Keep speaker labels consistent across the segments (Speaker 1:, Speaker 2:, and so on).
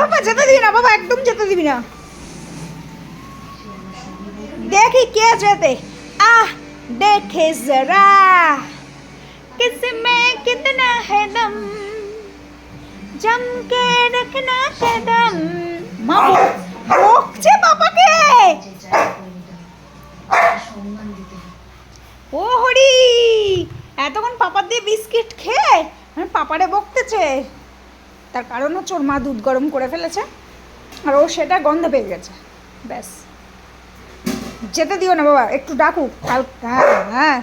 Speaker 1: বাবা যেতে দিবি না বাবা, একদম যেতে দিবি না। দেখি কে যেতে। আহ देखे जरा किसमें कितना है दम, जम के रखना कदम। মা বকছে বাবাকে। ও হরি, এতক্ষণ পাপার দিয়ে বিস্কিট খেয়ে পাপারে বকতেছে। তার কারণ হচ্ছে ওর মা দুধ গরম করে ফেলেছে আর ও সেটা গন্ধ পেয়ে গেছে। ব্যাস, যেতে দিও না বাবা, একটু ডাকুক কাল। হ্যাঁ হ্যাঁ,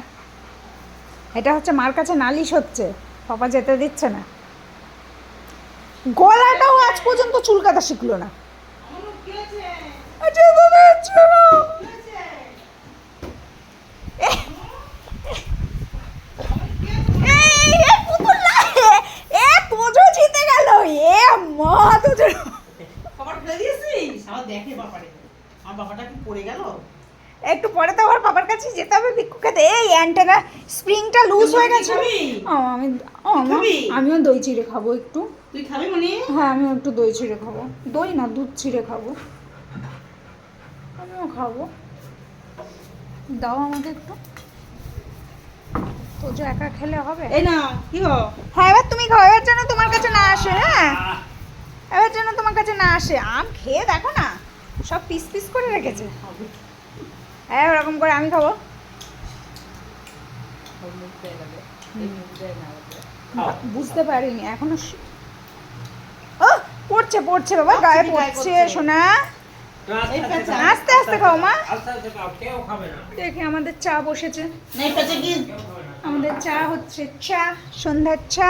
Speaker 1: এটা হচ্ছে মার কাছে নালিশ হচ্ছে, পাপা যেতে দিচ্ছে না। গলাটাও আজ পর্যন্ত চুলকাতে শিখলো না। জিতে গেল। এ মা তোদের একটু পরে তো আবার বাবার কাছে যেতে হবে ভিক্ষু খেতে। এই অ্যান্টেনা স্প্রিংটা লুজ হয়ে গেছে। আমিও দই চিড়ে খাবো একটু।
Speaker 2: তুই খাবি মনি?
Speaker 1: হ্যাঁ, আমিও একটু দই চিড়ে খাবো। দই না, দুধ চিড়ে খাবো। আমিও খাবো, দাও আমাকে একটু। তো যে একা খেলে হবে?
Speaker 2: এই না, কি হো?
Speaker 1: হ্যাঁ, এবার তুমি খাও, এবার যেন তোমার কাছে না আসে। হ্যাঁ, এবার যেন তোমার কাছে না আসে। আম খেয়ে দেখো না, সব পিস পিস করে রেখেছে। হ্যাঁ, ওরকম করে আমি খাবো। বুঝতে পারিনি এখনো। ও পড়ছে পড়ছে বাবা, গায়ে পড়ছে সোনা। আস্তে আস্তে খাও মা। দেখি আমাদের চা বসেছে। আমাদের চা হচ্ছে চা, সন্ধ্যার চা।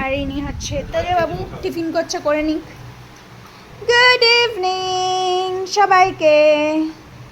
Speaker 1: আর ইনি হচ্ছে তোরে বাবু টিফিন করছে, করে নি। গুড ইভিনিং সবাইকে।